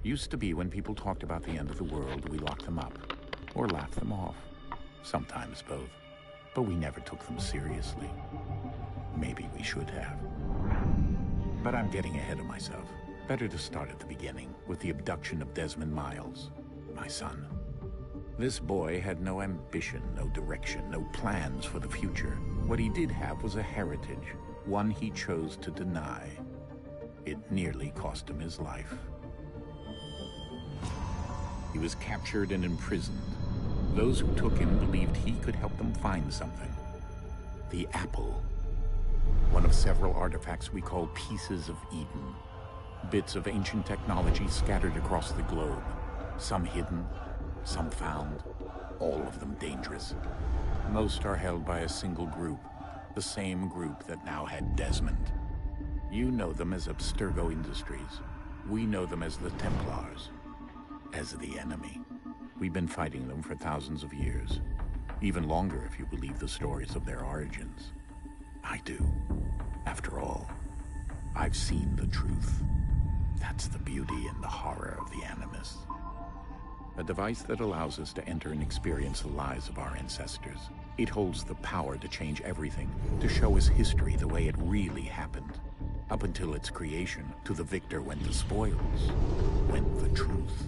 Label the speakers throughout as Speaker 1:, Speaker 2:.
Speaker 1: Used to be when people talked about the end of the world, we locked them up. Or laughed them off. Sometimes both. But we never took them seriously. Maybe we should have. But I'm getting ahead of myself. Better to start at the beginning, with the abduction of Desmond Miles, my son. This boy had no ambition, no direction, no plans for the future. What he did have was a heritage, one he chose to deny. It nearly cost him his life. He was captured and imprisoned. Those who took him believed he could help them find something. The apple. One of several artifacts we call pieces of Eden. Bits of ancient technology scattered across the globe. Some hidden, some found, all of them dangerous. Most are held by a single group, the same group that now had Desmond. You know them as Abstergo Industries. We know them as the Templars, as the enemy. We've been fighting them for thousands of years, even longer if you believe the stories of their origins. I do. After all, I've seen the truth. That's the beauty and the horror of the Animus. A device that allows us to enter and experience the lives of our ancestors. It holds the power to change everything, to show us history the way it really happened. Up until its creation, to the victor went the spoils, went the truth.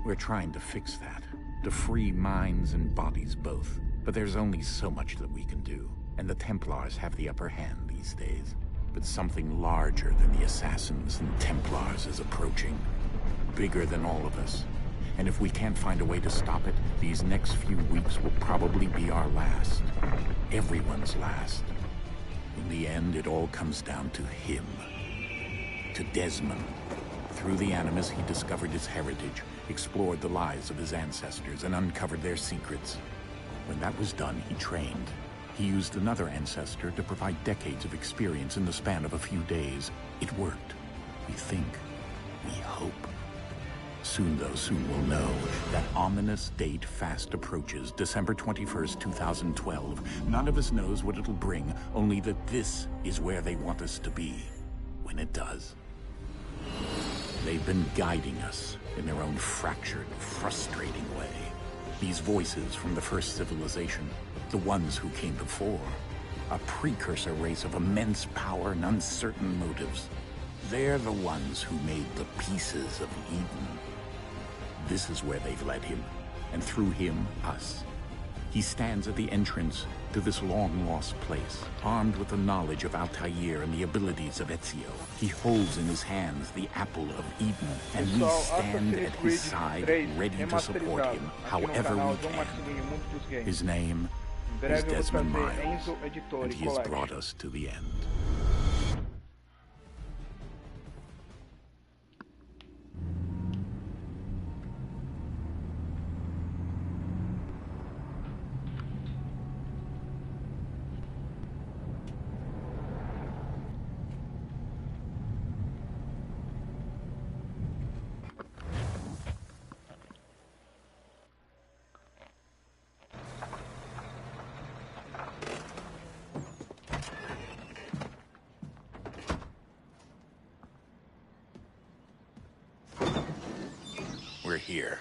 Speaker 1: We're trying to fix that, to free minds and bodies both. But there's only so much that we can do, and the Templars have the upper hand these days. But something larger than the Assassins and Templars is approaching, bigger than all of us. And if we can't find a way to stop it, these next few weeks will probably be our last. Everyone's last. In the end, it all comes down to him. To Desmond. Through the Animus, he discovered his heritage, explored the lives of his ancestors, and uncovered their secrets. When that was done, he trained. He used another ancestor to provide decades of experience in the span of a few days. It worked. We think. We hope. Soon, though, soon we'll know. That ominous date fast approaches, December 21st, 2012. None of us knows what it'll bring, only that this is where they want us to be, when it does. They've been guiding us in their own fractured, frustrating way. These voices from the first civilization, the ones who came before, a precursor race of immense power and uncertain motives. They're the ones who made the pieces of Eden. This is where they've led him, and through him, us. He stands at the entrance to this long-lost place, armed with the knowledge of Altair and the abilities of Ezio. He holds in his hands the apple of Eden, and we stand at his side, ready to support him, however we can. His name is Desmond Miles, and he has brought us to the end. We're here.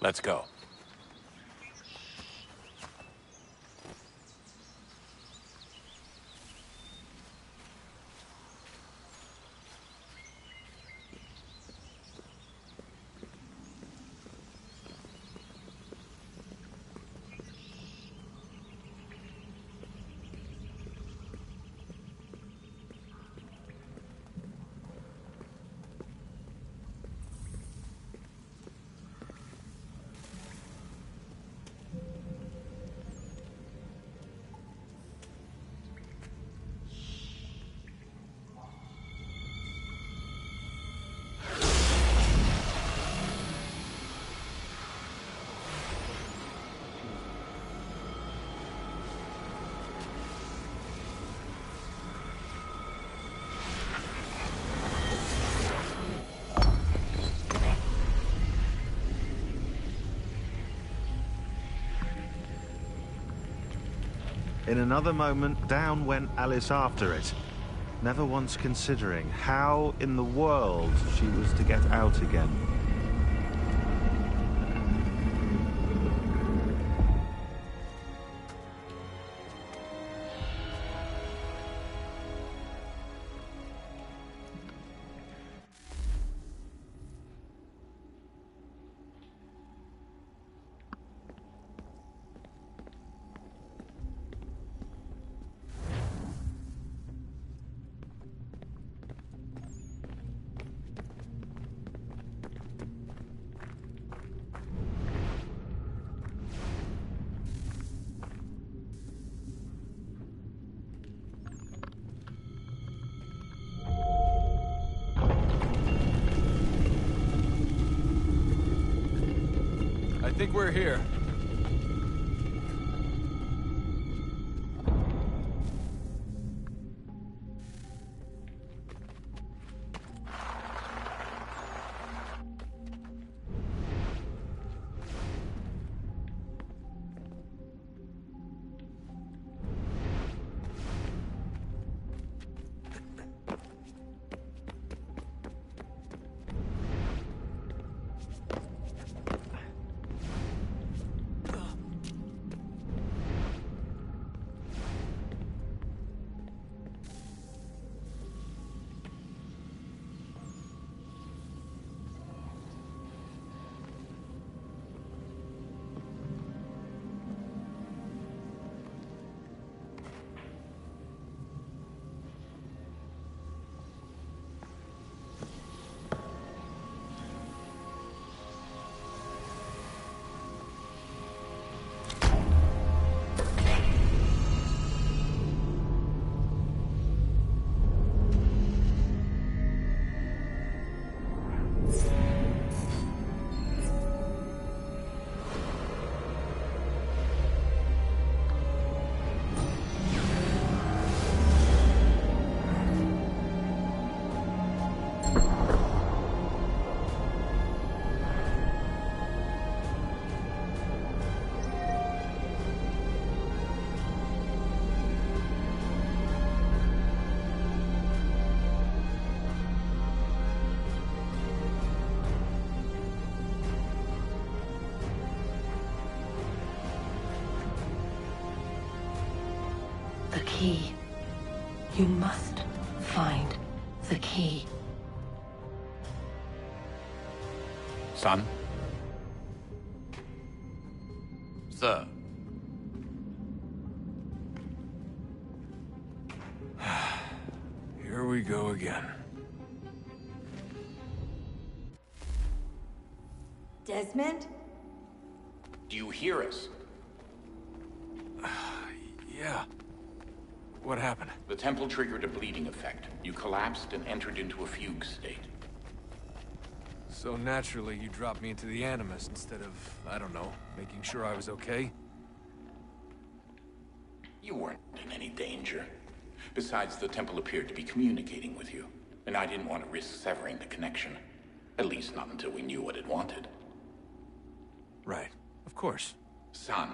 Speaker 1: Let's go.
Speaker 2: In another moment, down went Alice after it, never once considering how in the world she was to get out again.
Speaker 3: I think we're here.
Speaker 4: The key. You must find the key.
Speaker 1: Son?
Speaker 3: Sir. Here we go again.
Speaker 5: Desmond?
Speaker 1: Do you hear us?
Speaker 3: Yeah. What happened?
Speaker 1: The temple triggered a bleeding effect. You collapsed and entered into a fugue state.
Speaker 3: So naturally, you dropped me into the Animus instead of, I don't know, making sure I was okay?
Speaker 1: You weren't in any danger. Besides, the temple appeared to be communicating with you, and I didn't want to risk severing the connection. At least not until we knew what it wanted.
Speaker 3: Right. Of course.
Speaker 1: Son,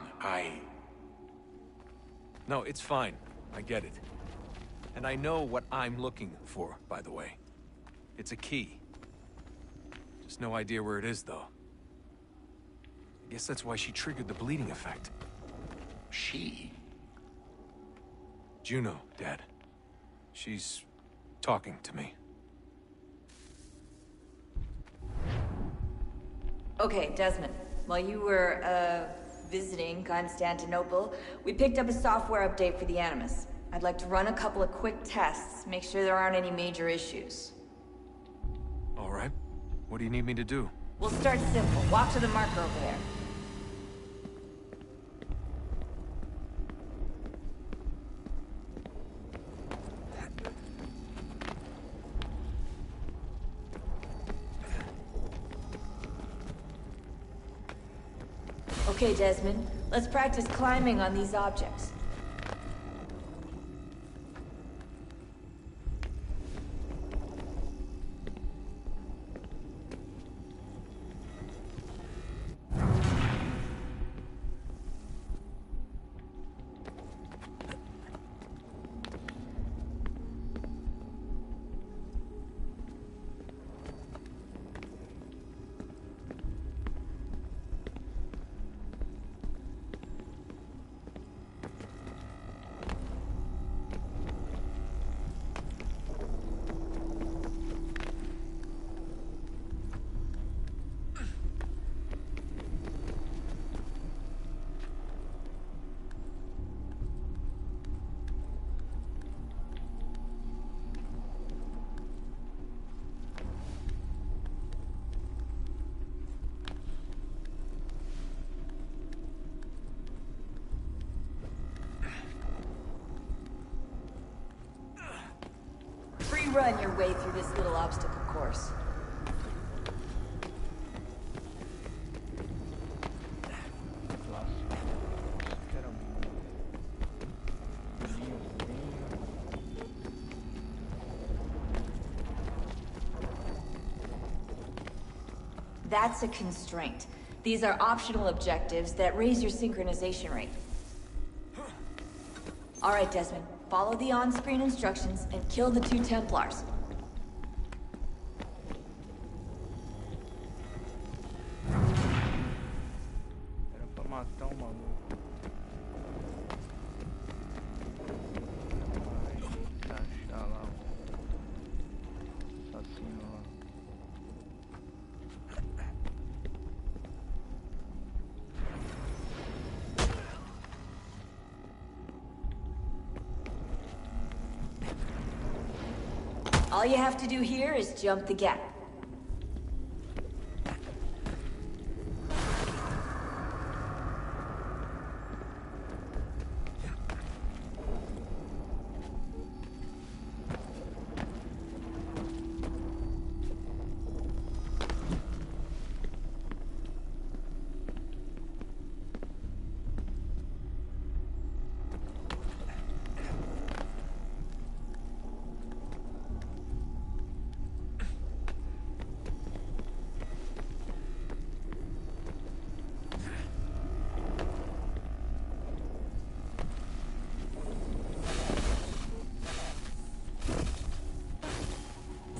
Speaker 3: No, it's fine. I get it. And I know what I'm looking for, by the way. It's a key. Just no idea where it is, though. I guess that's why she triggered the bleeding effect.
Speaker 1: She?
Speaker 3: Juno, Dad. She's talking to me.
Speaker 5: Okay, Desmond. While you were, visiting Constantinople, we picked up a software update for the Animus. I'd like to run a couple of quick tests, make sure there aren't any major issues.
Speaker 3: All right. What do you need me to do?
Speaker 5: We'll start simple. Walk to the marker over there. Okay, Desmond. Let's practice climbing on these objects. run your way through this little obstacle course. That's a constraint. These are optional objectives that raise your synchronization rate. All right, Desmond. Follow the on-screen instructions and kill the 2 Templars.
Speaker 6: Era pra matar o maluco. Vai achar lá o assassino lá.
Speaker 5: All you have to do here is jump the gap.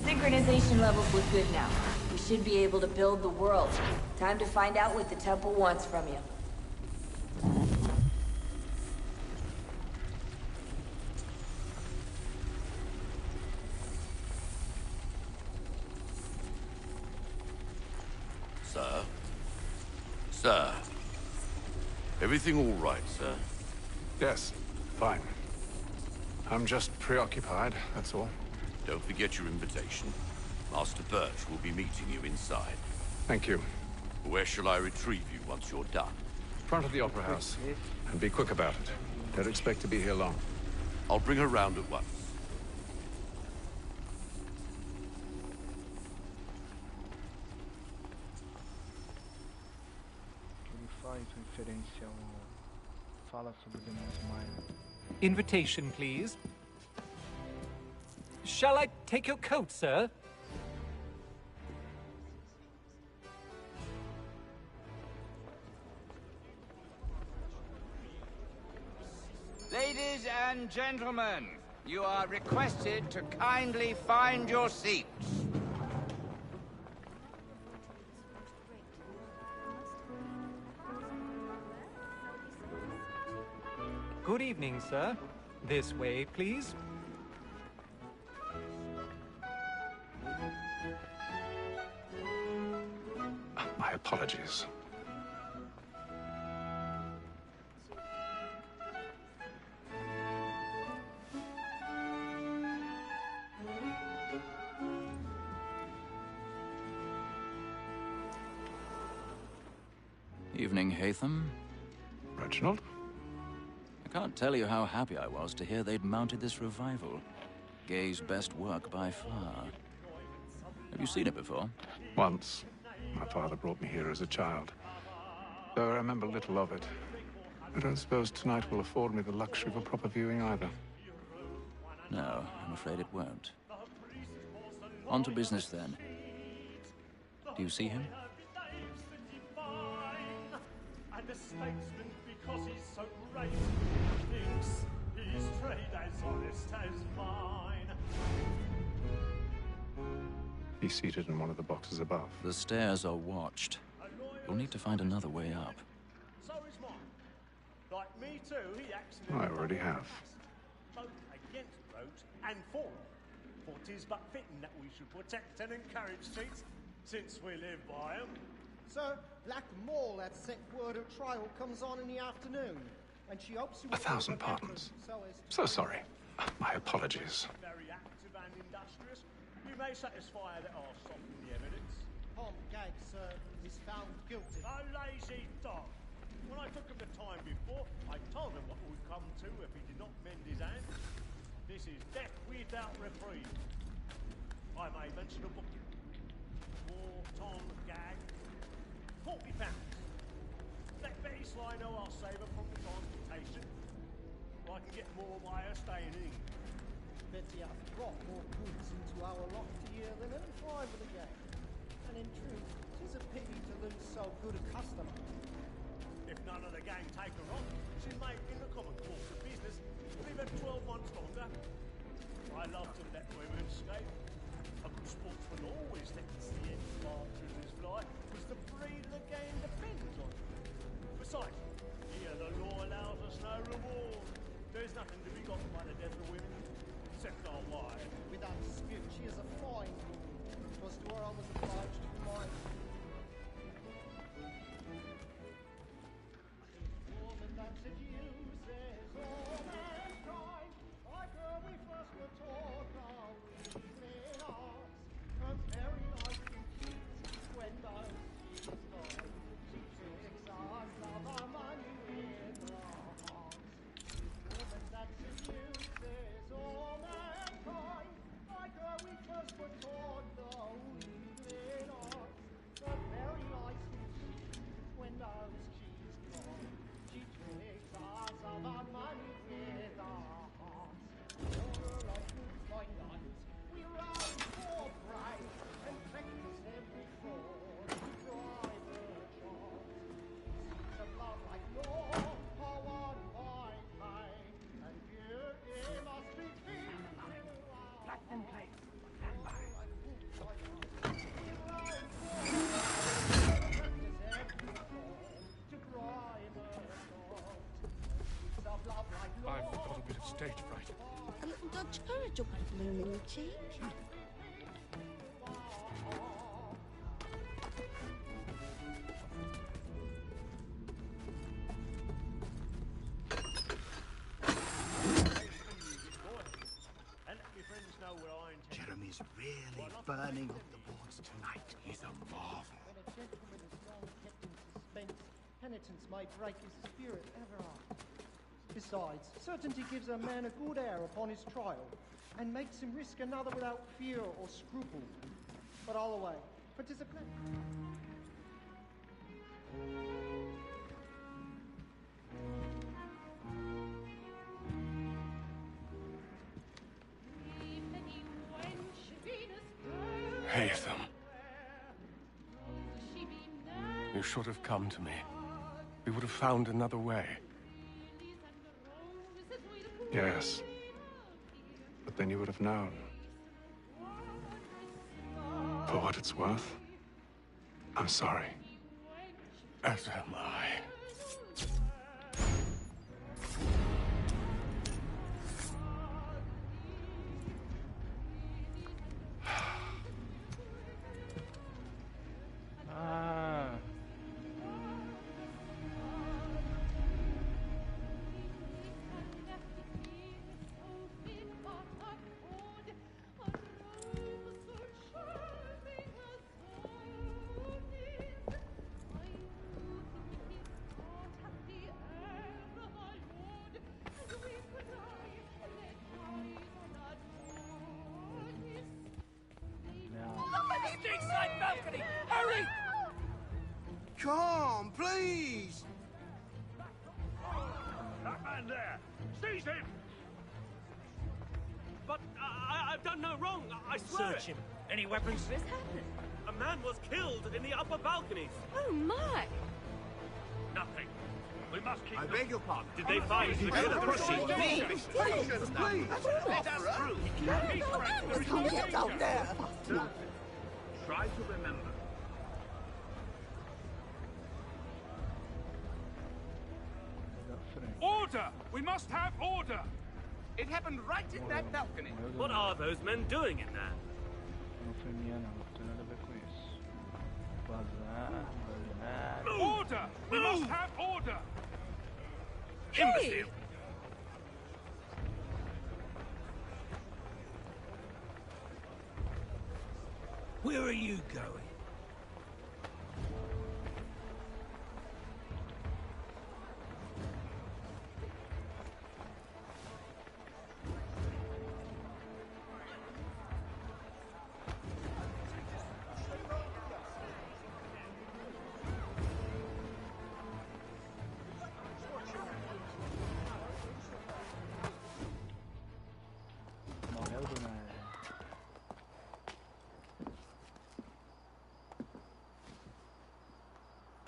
Speaker 5: Synchronization levels look good now. We should be able to build the world. Time to find out what the temple wants from you.
Speaker 7: Sir? Sir? Everything all right, sir?
Speaker 8: Yes, fine. I'm just preoccupied, that's all.
Speaker 7: Don't forget your invitation. Master Birch will be meeting you inside.
Speaker 8: Thank you.
Speaker 7: Where shall I retrieve you once you're done?
Speaker 8: Front of the Opera House. And be quick about it. Don't expect to be here long.
Speaker 7: I'll bring her round at once.
Speaker 6: Ele faz referência ao... Fala sobre o Demon Smile.
Speaker 9: Invitation, please. Shall I take your coat, sir?
Speaker 10: Ladies and gentlemen, you are requested to kindly find your seats.
Speaker 9: Good evening, sir. This way, please.
Speaker 8: My apologies.
Speaker 11: Evening, Hatham.
Speaker 8: Reginald?
Speaker 11: I can't tell you how happy I was to hear they'd mounted this revival. Gay's best work by far. Have you seen it before?
Speaker 8: Once. My father brought me here as a child. Though I remember little of it. I don't suppose tonight will afford me the luxury of a proper viewing either.
Speaker 11: No, I'm afraid it won't. On to business then. Do you see him?
Speaker 12: And a statesman because he's so great, thinks his trade as honest as mine.
Speaker 8: He's seated in one of the boxes above.
Speaker 11: The stairs are watched. You'll need to find another way up.
Speaker 12: So is mine. Like me too, he acts...
Speaker 8: I already have.
Speaker 12: Both against rogues and for them. For 'tis but fitting that we should protect and encourage streets, since we live by them.
Speaker 13: Sir, Black Mall had sent word her trial comes on in the afternoon, and she hopes you...
Speaker 8: 1,000 pardons. So sorry. My apologies.
Speaker 12: Very active and industrious. You may satisfy that I'll soften the evidence.
Speaker 13: Tom Gag, sir, is found guilty.
Speaker 12: A lazy dog. When I took him the time before, I told him what would come to if he did not mend his hand. This is death without reprieve. I may venture to book you. War, Tom, gag, £40. Let Betty Sly know I'll save her from the transportation. I can get more by her staying in England.
Speaker 13: Betty hath brought more goods into our loft here than any five of the gang. And in truth, 'tis a pity to lose so good a customer.
Speaker 12: If none of the gang take her on, she may, in the common course of business, live her 12 months longer. I love to let women escape. A good sportsman always thinks the end march of his life was the breed the game depends on. Besides, here the law allows us no reward. There's nothing to be got by the death of women, except our wives.
Speaker 13: Without dispute, she is a fine woman. 'Twas to her I was obliged to remind you. Woman that seduces all mankind, like her we first were taught our evening arts. Turns very nice in cheats when those she's gone. She takes us of our money with her hearts. Woman that seduces all mankind, like her we first were taught the evening arts. Turns very nice in cheats when those she's gone. She takes us of our money with our hearts. Over like fools by night, we ride for bright and practice every fraud to drive her charms. Seeds of love like law are won by pain, and beauty must be tamed. Black and place, stand by. We ride for bright and practice every fraud to drive her charms. Seeds of love like law.
Speaker 8: I've got a bit of stage fright.
Speaker 14: A little Dutch courage will put a bloom in your cheek.
Speaker 12: And let my friends know where I intend.
Speaker 10: Jeremy's really burning up the boards tonight. He's a marvel.
Speaker 13: When a gentleman is long kept in suspense, penitence may break his spirit ever after. Besides, certainty gives a man a good air upon his trial, and makes him risk another without fear or scruple. But all away, for 'tis a pleasure.
Speaker 8: Haytham. You should have come to me. We would have found another way. Yes. But then you would have known. For what it's worth, I'm sorry. As am I.
Speaker 10: Balcony! Hurry! Come, please!
Speaker 12: That man there! Seize him!
Speaker 15: But I've done no wrong, I swear.
Speaker 10: Search him. Any weapons?
Speaker 15: What's happened? A man was killed in the upper balconies.
Speaker 14: Oh my!
Speaker 12: Nothing. We must keep.
Speaker 10: I beg your pardon.
Speaker 15: Did they find the killer?
Speaker 10: Proceed, please! Please! Let us through!
Speaker 14: Get out there!
Speaker 10: Try to remember.
Speaker 8: Order! We must have order!
Speaker 10: It happened right in that balcony.
Speaker 15: What are those men doing in there?
Speaker 6: Não foi minha não, não tem nada a ver com isso. Vazar, vazar.
Speaker 8: Order! We must have order!
Speaker 15: Imbecile!
Speaker 10: Where are you going?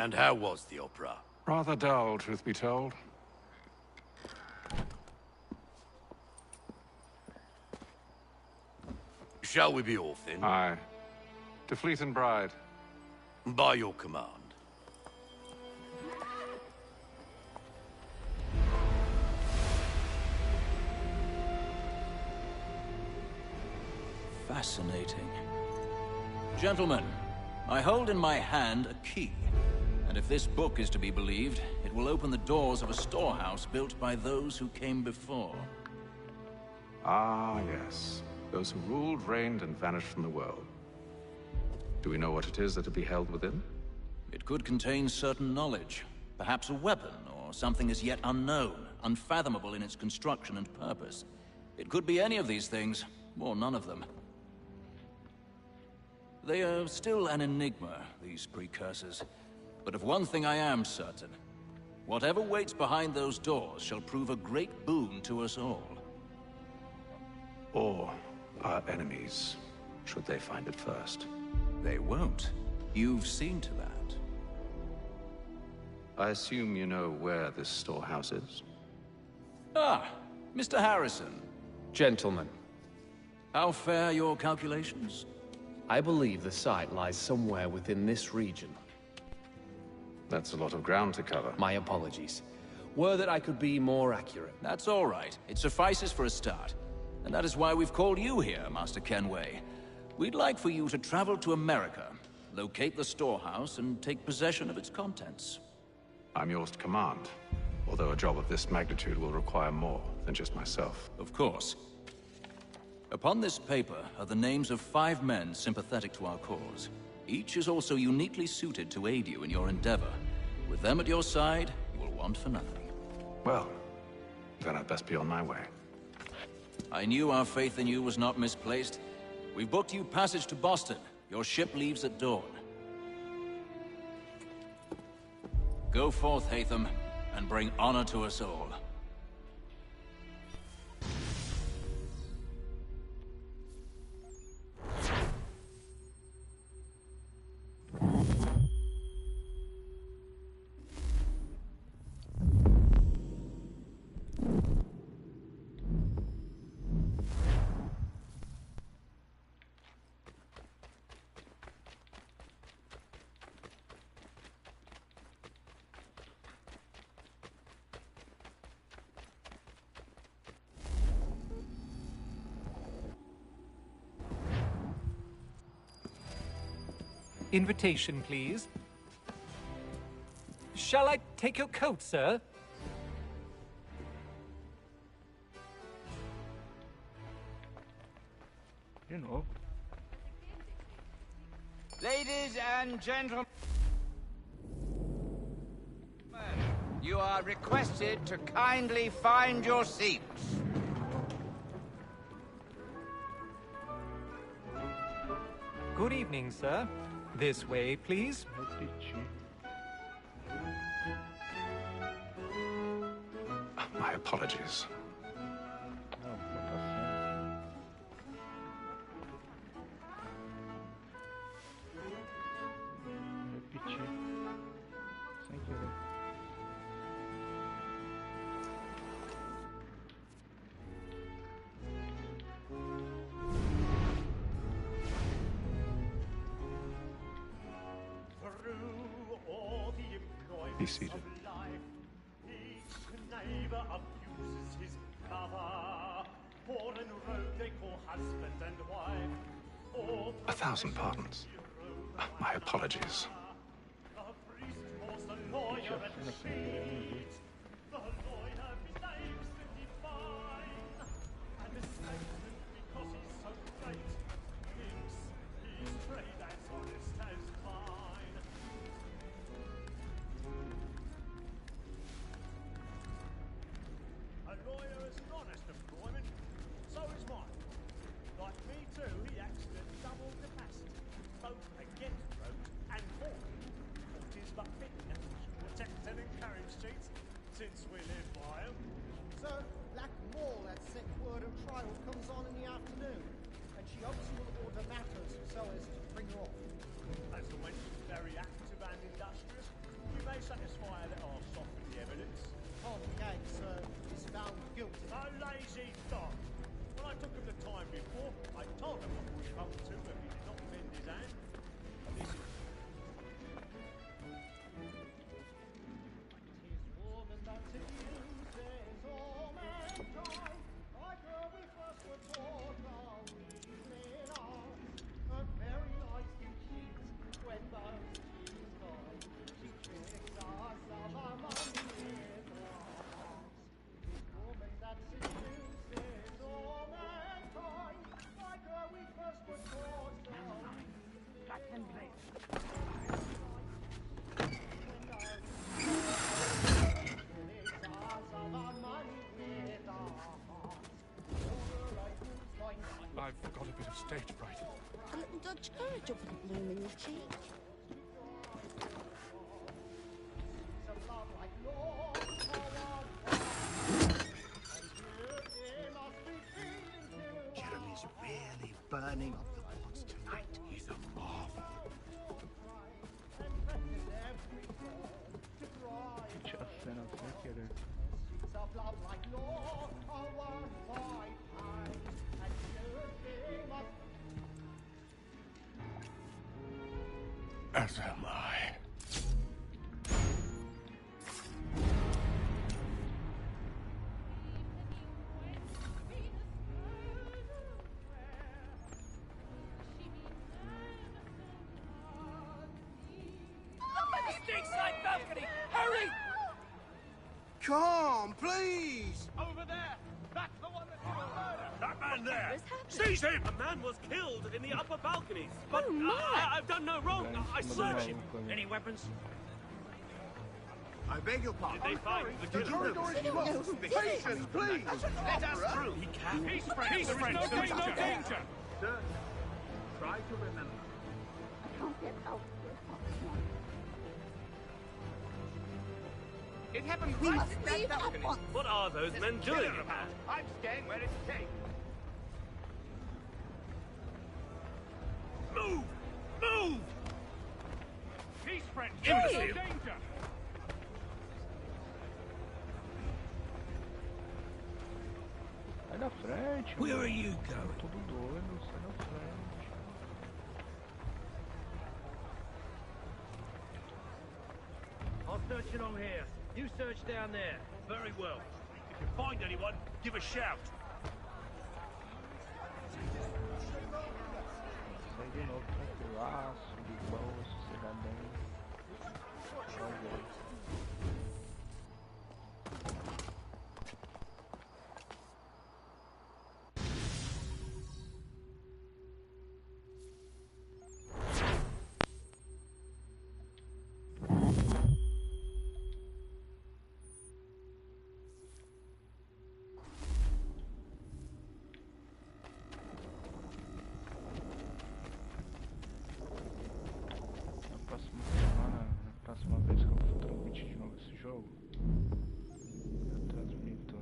Speaker 7: And how was the opera?
Speaker 8: Rather dull, truth be told.
Speaker 7: Shall we be off then?
Speaker 8: Aye. To Fleet and Bride.
Speaker 7: By your command.
Speaker 11: Fascinating. Gentlemen, I hold in my hand a key. And if this book is to be believed, it will open the doors of a storehouse built by those who came before.
Speaker 8: Ah, yes. Those who ruled, reigned, and vanished from the world. Do we know what it is that will be held within?
Speaker 11: It could contain certain knowledge. Perhaps a weapon, or something as yet unknown, unfathomable in its construction and purpose. It could be any of these things, or none of them. They are still an enigma, these precursors. But of one thing I am certain. Whatever waits behind those doors shall prove a great boon to us all.
Speaker 8: Or our enemies, should they find it first.
Speaker 11: They won't. You've seen to that.
Speaker 8: I assume you know where this storehouse is?
Speaker 11: Ah, Mr. Harrison.
Speaker 16: Gentlemen.
Speaker 11: How fare your calculations?
Speaker 16: I believe the site lies somewhere within this region.
Speaker 8: That's a lot of ground to cover.
Speaker 16: My apologies. Were that I could be more accurate.
Speaker 11: That's all right. It suffices for a start. And that is why we've called you here, Master Kenway. We'd like for you to travel to America, locate the storehouse, and take possession of its contents.
Speaker 8: I'm yours to command, although a job of this magnitude will require more than just myself.
Speaker 11: Of course. Upon this paper are the names of 5 men sympathetic to our cause. Each is also uniquely suited to aid you in your endeavor. With them at your side, you will want for nothing.
Speaker 8: Well, then I'd best be on my way.
Speaker 11: I knew our faith in you was not misplaced. We've booked you passage to Boston. Your ship leaves at dawn. Go forth, Hatham, and bring honor to us all.
Speaker 9: Invitation, please. Shall I take your coat, sir?
Speaker 6: You know.
Speaker 10: Ladies and gentlemen, you are requested to kindly find your seats.
Speaker 9: Good evening, sir. This way, please.
Speaker 8: My apologies.
Speaker 6: Sem querer.
Speaker 8: Be seated.
Speaker 12: Each neighbor abuses his cover. Poor and rogue they call husband and wife.
Speaker 8: 1,000 pardons. My apologies.
Speaker 12: The priest calls the lawyer at the feet. The lawyer behaves the divine. And the statesman, because he's so great, thinks he's trade as honest as mine. A lawyer is an honest employment, so is mine. Like me too, he acts in a double capacity, both against rogues and for them. What is but fitting that we should protect and encourage streets, since we live by them.
Speaker 13: Sir, Black Mall had set word of trial comes on in the afternoon, and she hopes you will order matters so as to bring her off.
Speaker 12: As the wench is very active and industrious,
Speaker 14: dodge courage up the bloom in your cheek.
Speaker 17: Jeremy's really burning up the woods tonight. He's a marvel.
Speaker 6: Hiç aslen atmak yere.
Speaker 8: As am I.
Speaker 15: Side balcony! Hurry!
Speaker 17: Come, please!
Speaker 15: Over there! That's the one that did the murder!
Speaker 12: That man there! Seize him! A man was killed in the upper balconies. But I've done no wrong. I searched him. Any weapons?
Speaker 17: I beg your pardon.
Speaker 12: Did they find the
Speaker 17: The
Speaker 12: killer?
Speaker 17: corridor is closed. Patience, please.
Speaker 12: Let us through. He can't. Peace, friends. There is no danger.
Speaker 18: Sir, try to remember.
Speaker 14: Can't get out.
Speaker 10: It happened
Speaker 14: We
Speaker 10: right
Speaker 14: must
Speaker 10: at that
Speaker 14: leave at
Speaker 10: balcony.
Speaker 14: once.
Speaker 12: What are those men doing in there?
Speaker 10: I'm staying where it's safe.
Speaker 12: Move! Move!
Speaker 15: Peace, friends!
Speaker 12: There is
Speaker 15: no
Speaker 12: no
Speaker 15: danger!
Speaker 6: Sai da frente.
Speaker 12: Where
Speaker 6: mano.
Speaker 12: are you
Speaker 6: Tá
Speaker 12: going?
Speaker 6: tudo doido, sai da frente.
Speaker 12: I'll search along here. You search down there. Very well. If you find anyone, give a shout.
Speaker 6: Sai de novo tranquilaço, de boa, sossegadão. Só ver. Próxima vez que eu for transmitir de novo esse jogo, eu transmito.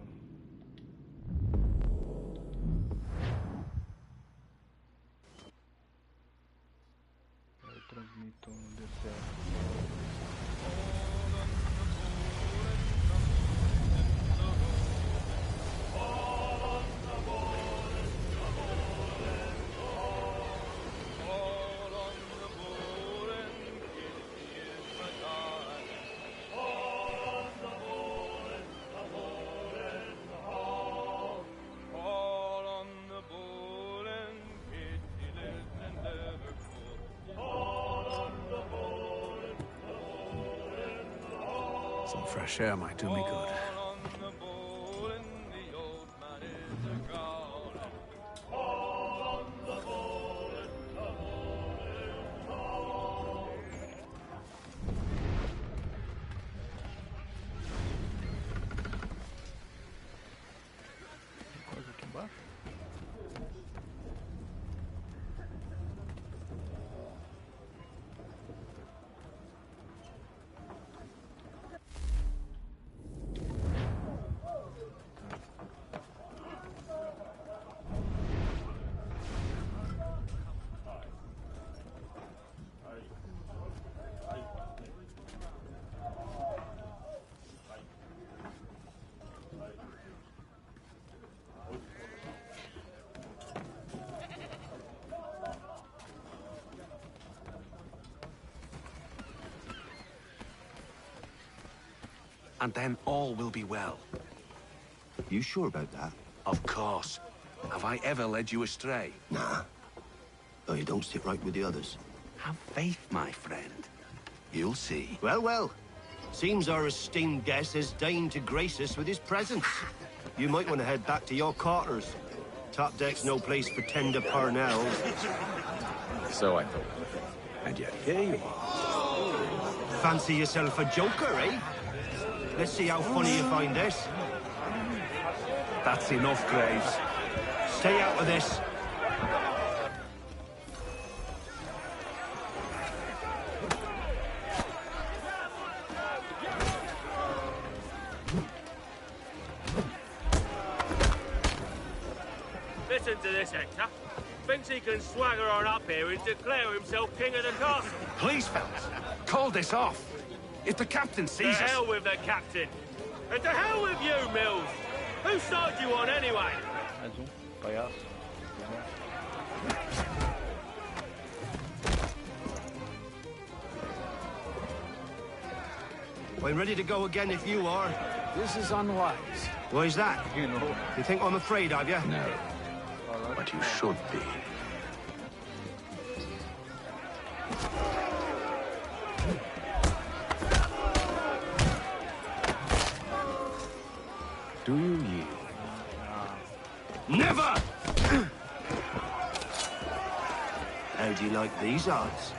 Speaker 6: Eu transmito no DCF.
Speaker 17: Some fresh air might do me good.
Speaker 6: Coisa aqui embaixo?
Speaker 17: And then all will be well.
Speaker 19: You sure about that?
Speaker 17: Of course. Have I ever led you astray?
Speaker 19: Nah. Though you don't sit right with the others.
Speaker 17: Have faith, my friend. You'll see.
Speaker 19: Well, well. Seems our esteemed guest has deigned to grace us with his presence. You might want to head back to your quarters. Top deck's no place for tender parnells.
Speaker 1: So I thought.
Speaker 17: And yet here you are.
Speaker 19: Fancy yourself a joker, eh? Let's see how funny you find this.
Speaker 17: That's enough, Graves.
Speaker 19: Stay out of this.
Speaker 15: Listen to this, Hector. Thinks he can swagger on up here and declare himself king of the castle.
Speaker 8: Please, fellas, call this off. If the captain sees
Speaker 15: To
Speaker 8: us...
Speaker 15: hell with the captain. And to hell with you, Mills. Whose side you on, anyway?
Speaker 6: Mais palhaço.
Speaker 19: I'm ready to go again if you are.
Speaker 8: This is unwise.
Speaker 19: Why is that?
Speaker 6: You know.
Speaker 19: You think I'm afraid of you?
Speaker 8: No. But you should be. Do you yield?
Speaker 19: Never! How do you like these odds?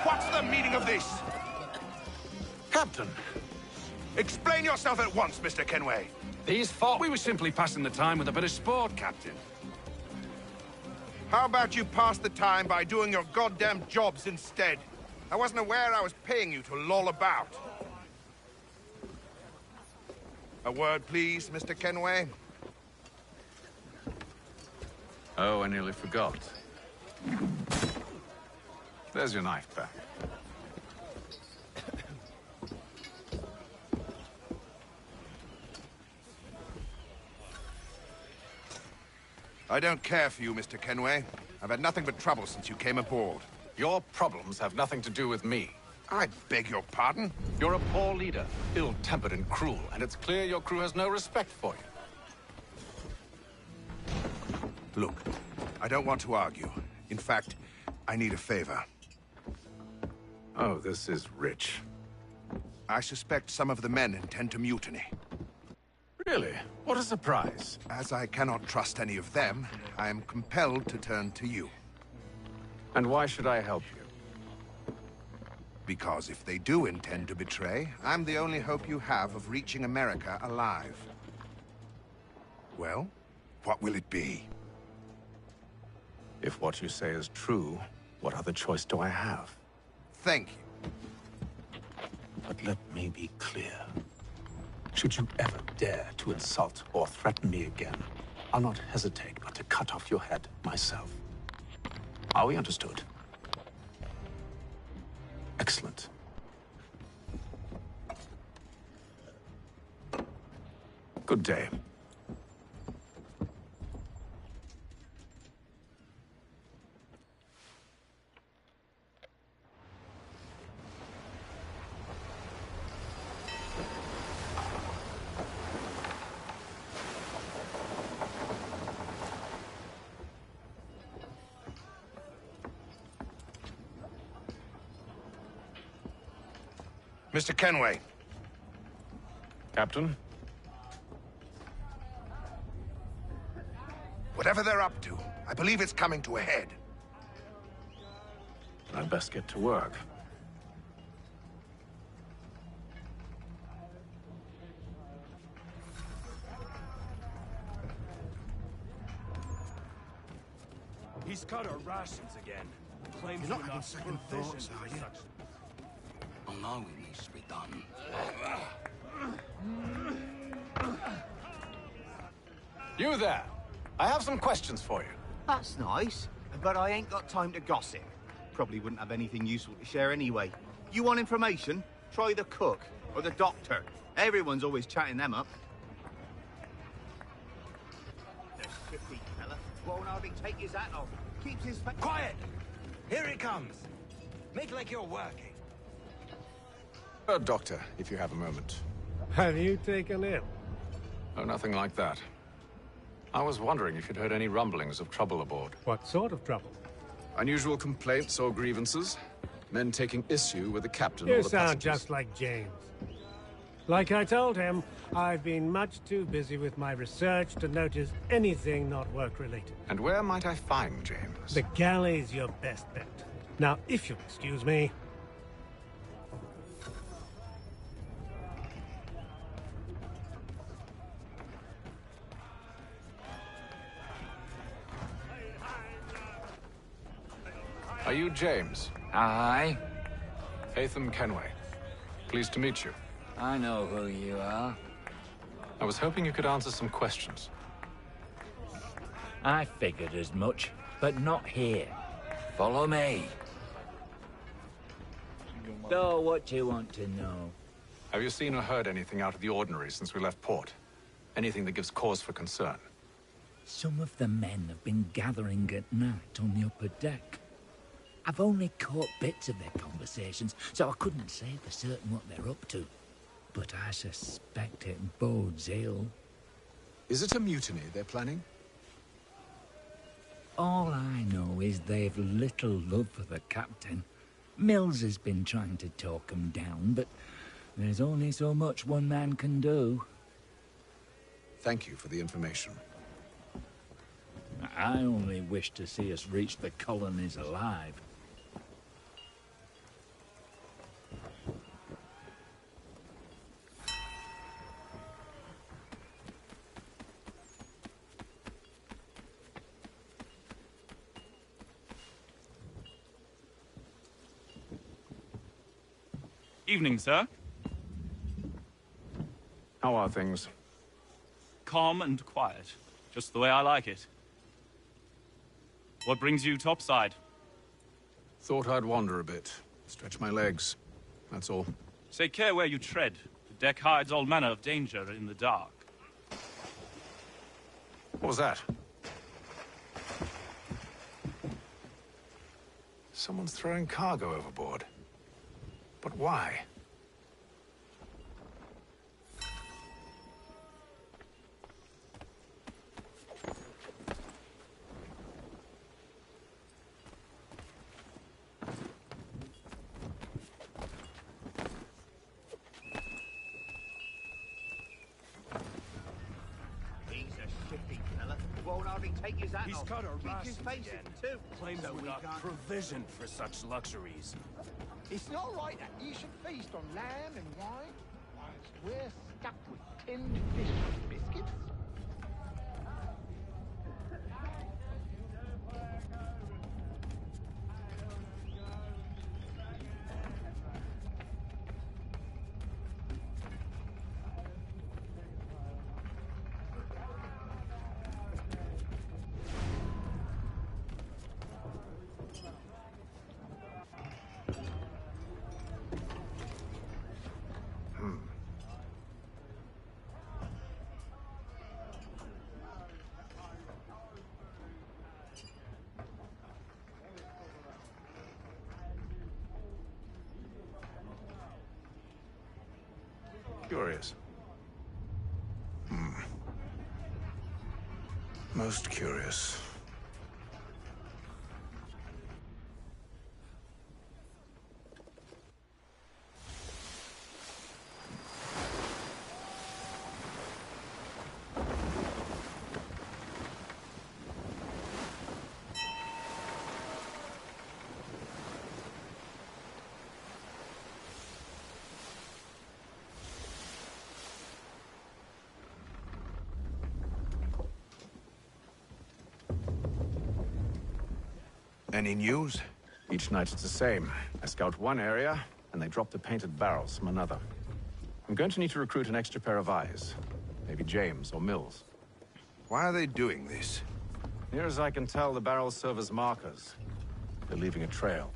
Speaker 20: What's the meaning of this?
Speaker 8: Captain!
Speaker 20: Explain yourself at once, Mr. Kenway.
Speaker 8: These thought we were simply passing the time with a bit of sport, Captain.
Speaker 20: How about you pass the time by doing your goddamn jobs instead? I wasn't aware I was paying you to loll about. A word, please, Mr. Kenway.
Speaker 8: Oh, I nearly forgot. There's your knife back.
Speaker 20: I don't care for you, Mr. Kenway. I've had nothing but trouble since you came aboard.
Speaker 8: Your problems have nothing to do with me.
Speaker 20: I beg your pardon?
Speaker 8: You're a poor leader, ill-tempered and cruel, and it's clear your crew has no respect for you.
Speaker 20: Look, I don't want to argue. In fact, I need a favor.
Speaker 8: Oh, this is rich.
Speaker 20: I suspect some of the men intend to mutiny.
Speaker 8: Really? What a surprise.
Speaker 20: As I cannot trust any of them, I am compelled to turn to you.
Speaker 8: And why should I help you?
Speaker 20: Because if they do intend to betray, I'm the only hope you have of reaching America alive. Well, what will it be?
Speaker 8: If what you say is true, what other choice do I have?
Speaker 20: Thank you.
Speaker 8: But let me be clear. Should you ever dare to insult or threaten me again, I'll not hesitate but to cut off your head myself. Are we understood? Excellent. Good day.
Speaker 20: Mr. Kenway.
Speaker 8: Captain?
Speaker 20: Whatever they're up to, I believe it's coming to a head.
Speaker 8: I'd best get to work.
Speaker 12: He's cut our rations again. Claims
Speaker 17: You're not
Speaker 12: we're
Speaker 17: having
Speaker 12: not
Speaker 17: second
Speaker 12: provisions
Speaker 17: thoughts, are
Speaker 12: and
Speaker 17: you?
Speaker 12: such.
Speaker 7: Allowing needs to be done.
Speaker 8: You there! I have some questions for you.
Speaker 21: That's nice, but I ain't got time to gossip. Probably wouldn't have anything useful to share anyway. You want information? Try the cook or the doctor. Everyone's always chatting them up. There's 50, fella. Won't hardly take his hat off. Keeps his face...
Speaker 10: Quiet! Here it comes. Make like you're working.
Speaker 8: Doctor, if you have a moment.
Speaker 22: Have you taken ill?
Speaker 8: Oh, nothing like that. I was wondering if you'd heard any rumblings of trouble aboard.
Speaker 22: What sort of trouble?
Speaker 8: Unusual complaints or grievances? Men taking issue with the captain
Speaker 22: You
Speaker 8: or the
Speaker 22: sound
Speaker 8: passengers?
Speaker 22: just like James. Like I told him, I've been much too busy with my research to notice anything not work-related.
Speaker 8: And where might I find James?
Speaker 22: The galley's your best bet. Now, if you'll excuse me...
Speaker 2: Are you James?
Speaker 4: Aye.
Speaker 2: Hatham Kenway. Pleased to meet you.
Speaker 4: I know who you are.
Speaker 2: I was hoping you could answer some questions.
Speaker 4: I figured as much, but not here. Follow me. So, what do you want to know?
Speaker 2: Have you seen or heard anything out of the ordinary since we left port? Anything that gives cause for concern?
Speaker 4: Some of the men have been gathering at night on the upper deck. I've only caught bits of their conversations, so I couldn't say for certain what they're up to. But I suspect it bodes ill.
Speaker 2: Is it a mutiny they're planning?
Speaker 4: All I know is they've little love for the captain. Mills has been trying to talk 'em down, but there's only so much one man can do.
Speaker 2: Thank you for the information.
Speaker 4: I only wish to see us reach the colonies alive.
Speaker 23: Evening, sir.
Speaker 2: How are things?
Speaker 23: Calm and quiet. Just the way I like it. What brings you topside?
Speaker 2: Thought I'd wander a bit. Stretch my legs. That's all.
Speaker 23: Take care where you tread. The deck hides all manner of danger in the dark.
Speaker 2: What was that? Someone's throwing cargo overboard. But why?
Speaker 21: He's a shifty fella. Won't hardly take his hat
Speaker 15: He's
Speaker 21: off.
Speaker 15: got a
Speaker 21: Keep
Speaker 15: rust
Speaker 21: his face
Speaker 15: again.
Speaker 21: in, too.
Speaker 15: Claims
Speaker 21: So
Speaker 15: we're
Speaker 21: we
Speaker 15: not
Speaker 21: can't-
Speaker 15: provisioned for such luxuries.
Speaker 17: It's not right that you should feast on lamb and wine whilst we're stuck with tinned fish and biscuits.
Speaker 2: Curious. Most curious.
Speaker 20: Any news?
Speaker 2: Each night it's the same. I scout one area, and they drop the painted barrels from another. I'm going to need to recruit an extra pair of eyes. Maybe James or Mills.
Speaker 20: Why are they doing this?
Speaker 2: Near as I can tell, the barrels serve as markers. They're leaving a trail.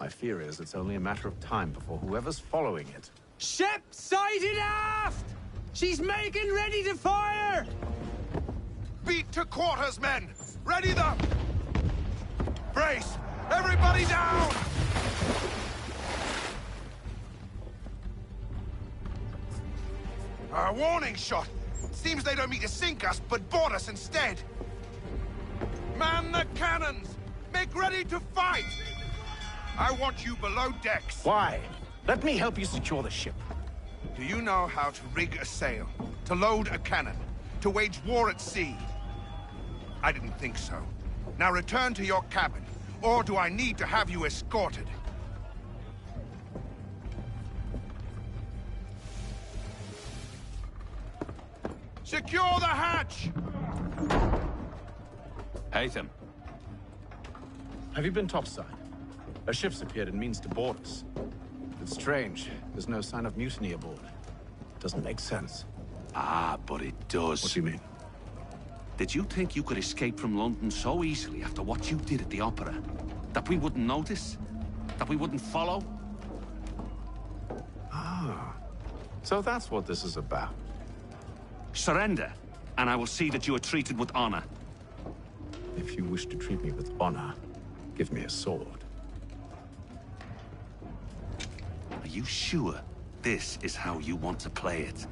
Speaker 2: My fear is it's only a matter of time before whoever's following it...
Speaker 24: Ship sighted aft! She's making ready to fire!
Speaker 20: Beat to quarters, men! Ready the... Brace! Everybody down! A warning shot! Seems they don't mean to sink us, but board us instead! Man the cannons! Make ready to fight! I want you below decks.
Speaker 8: Why? Let me help you secure the ship.
Speaker 20: Do you know how to rig a sail? To load a cannon? To wage war at sea? I didn't think so. Now return to your cabin, or do I need to have you escorted? Secure the hatch!
Speaker 23: Hatham.
Speaker 2: Have you been topside? A ship's appeared and means to board us. It's strange. There's no sign of mutiny aboard. Doesn't make sense.
Speaker 7: Ah, but it does.
Speaker 2: What do you mean?
Speaker 7: Did you think you could escape from London so easily after what you did at the opera? That we wouldn't notice? That we wouldn't follow?
Speaker 2: Ah. So that's what this is about.
Speaker 7: Surrender, and I will see that you are treated with honor.
Speaker 2: If you wish to treat me with honor, give me a sword.
Speaker 7: Are you sure this is how you want to play it?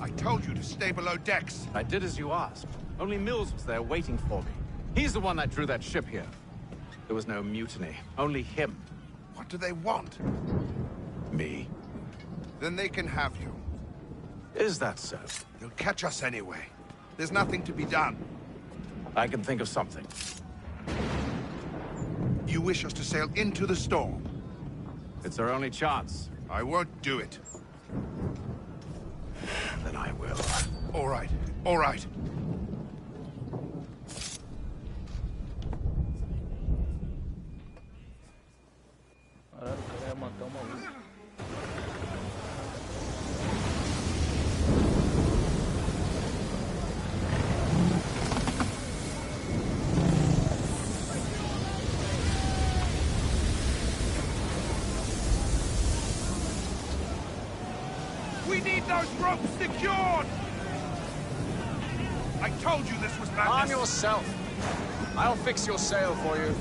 Speaker 20: I told you to stay below decks.
Speaker 2: I did as you asked. Only Mills was there waiting for me. He's the one that drew that ship here. There was no mutiny, only him.
Speaker 20: What do they want?
Speaker 2: Me.
Speaker 20: Then they can have you.
Speaker 2: Is that so?
Speaker 20: They'll catch us anyway. There's nothing to be done.
Speaker 2: I can think of something.
Speaker 20: You wish us to sail into the storm?
Speaker 2: It's our only chance.
Speaker 20: I won't do it.
Speaker 2: Then I will.
Speaker 20: All right, all right.
Speaker 6: Caralho, o cara ia matar uma luz.
Speaker 20: We need those ropes secured! I told you this was madness.
Speaker 2: Arm yourself. I'll fix your sail for you.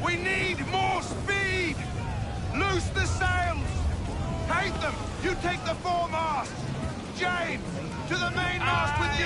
Speaker 20: We need more speed! Loose the sails! Take them! You take the foremast! James, to the mainmast with you!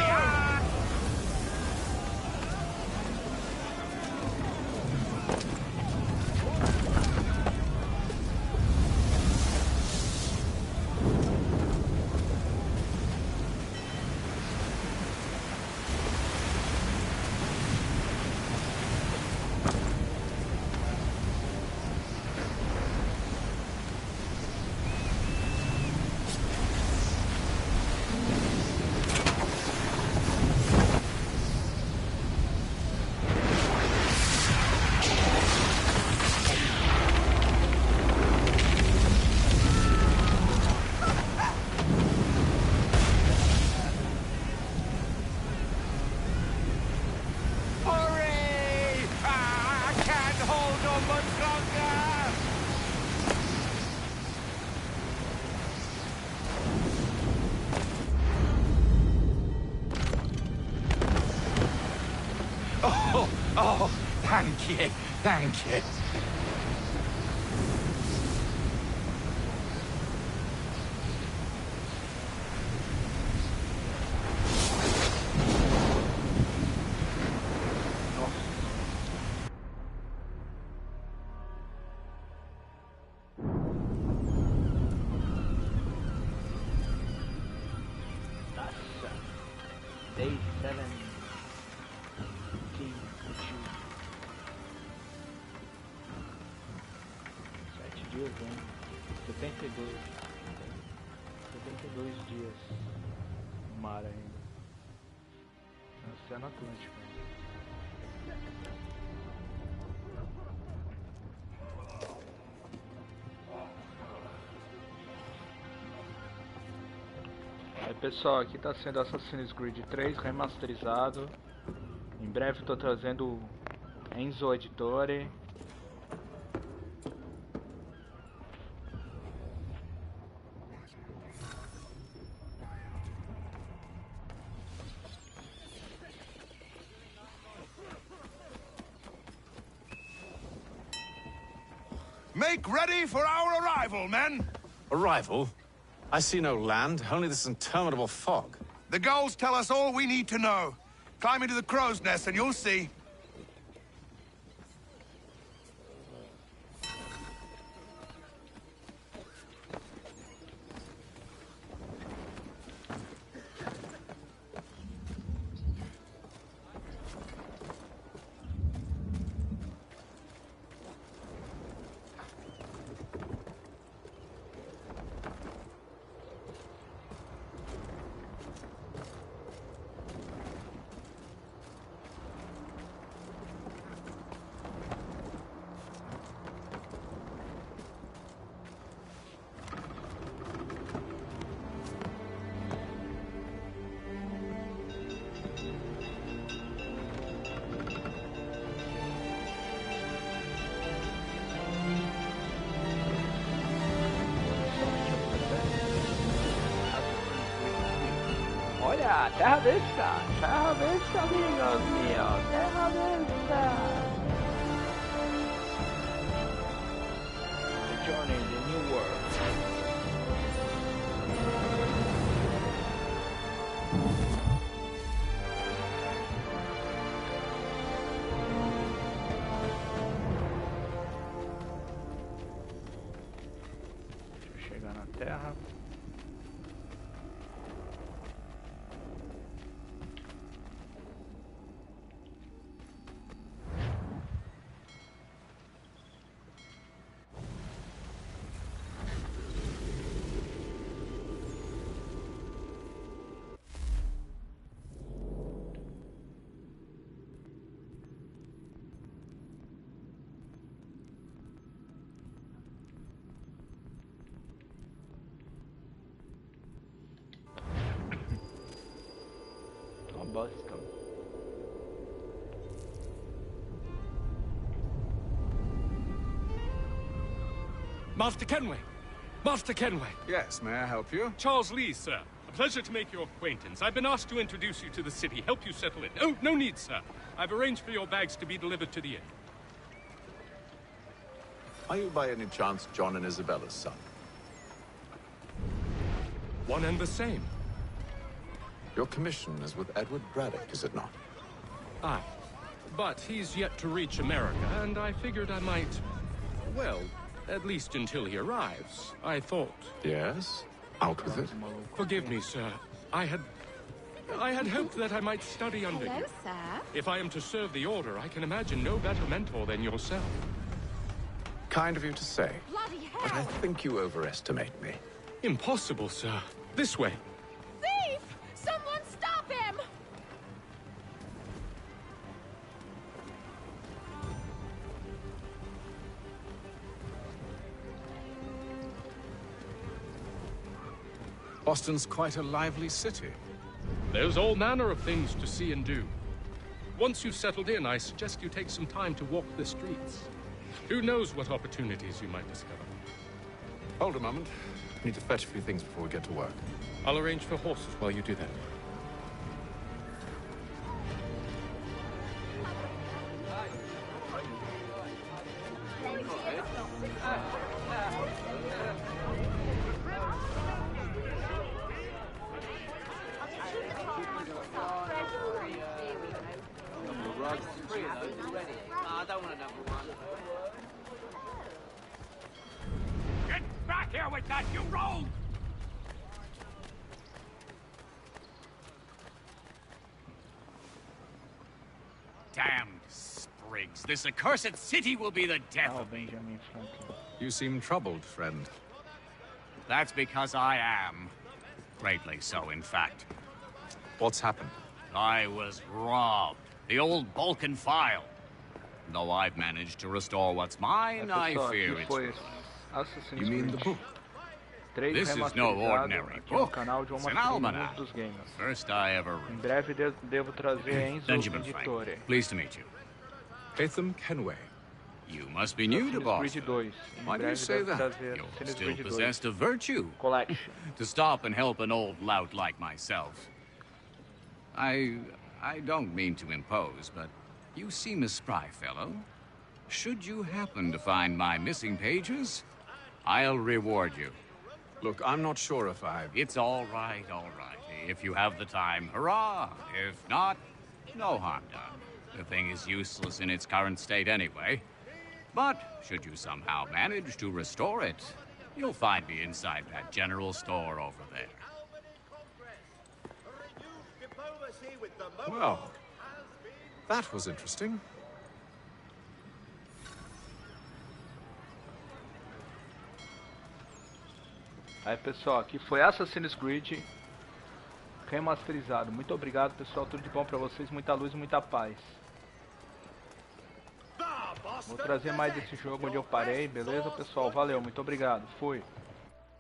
Speaker 1: Oh, thank you, thank you.
Speaker 6: Day 17. 7 dias, hein? 72 dias no mar ainda. No Oceano Atlântico ainda. Aí pessoal, aqui tá sendo Assassin's Creed 3 remasterizado. Em breve tô trazendo Enzo Editore.
Speaker 20: Make ready for our arrival, men!
Speaker 2: Arrival? I see no land, only this interminable fog.
Speaker 20: The gulls tell us all we need to know. Climb into the crow's nest and you'll see.
Speaker 6: Olha, terra vista, amigos míos, terra vista. The journey in the new world. Deixa eu chegar na terra. Bosta.
Speaker 3: Master Kenway! Master Kenway!
Speaker 2: Yes, may I help you?
Speaker 3: Charles Lee, sir. A pleasure to make your acquaintance. I've been asked to introduce you to the city, help you settle in. Oh, no need, sir. I've arranged for your bags to be delivered to the inn.
Speaker 2: Are you by any chance John and Isabella's son?
Speaker 3: One and the same.
Speaker 2: Your commission is with Edward Braddock, is it not?
Speaker 3: Aye. But he's yet to reach America, and I figured I might... Well, at least until he arrives, I thought.
Speaker 2: Yes? Out with it.
Speaker 3: Forgive me, sir. I had hoped that I might study under you.
Speaker 5: Hello, sir.
Speaker 3: If I am to serve the Order, I can imagine no better mentor than yourself.
Speaker 2: Kind of you to say.
Speaker 5: Bloody hell!
Speaker 2: But I think you overestimate me.
Speaker 3: Impossible, sir. This way.
Speaker 5: Thief! Someone stop him!
Speaker 2: Boston's quite a lively city.
Speaker 3: There's all manner of things to see and do. Once you've settled in, I suggest you take some time to walk the streets. Who knows what opportunities you might discover.
Speaker 2: Hold a moment. I need to fetch a few things before we get to work.
Speaker 3: I'll arrange for horses while you do that.
Speaker 1: Get back here with that, you rogue! Damned sprigs. This accursed city will be the death of me.
Speaker 2: You seem troubled, friend.
Speaker 1: That's because I am. Greatly so, in fact.
Speaker 2: What's happened?
Speaker 1: I was robbed. The old Balkan file. Though I've managed to restore what's mine, I fear it's ruined.
Speaker 2: You mean the book?
Speaker 1: This is no ordinary book. It's an almanac. First I ever
Speaker 6: Em
Speaker 1: read.
Speaker 6: breve devo trazer a Enzo
Speaker 1: Benjamin Frank,
Speaker 6: Editore.
Speaker 1: pleased to meet you.
Speaker 2: Hatham Kenway.
Speaker 1: You must be new to Boston.
Speaker 6: Creed 2.
Speaker 1: Why do you say that?
Speaker 6: Trazer
Speaker 1: You're
Speaker 6: Assassin's
Speaker 1: still
Speaker 6: Creed 2.
Speaker 1: possessed of virtue.
Speaker 6: Collection.
Speaker 1: To stop and help an old lout like myself. I don't mean to impose, but you seem a spry fellow. Should you happen to find my missing pages, I'll reward you.
Speaker 2: Look, I'm not sure if I've...
Speaker 1: It's all right, all right. If you have the time, hurrah. If not, no harm done. The thing is useless in its current state anyway. But should you somehow manage to restore it, you'll find me inside that general store over there.
Speaker 2: Well, that was interesting.
Speaker 6: Aí, pessoal, aqui foi Assassin's Creed remasterizado. Muito obrigado, pessoal. Tudo de bom pra vocês. Muita luz e muita paz. Vou trazer mais desse jogo onde eu parei, beleza, pessoal? Valeu, muito obrigado. Fui.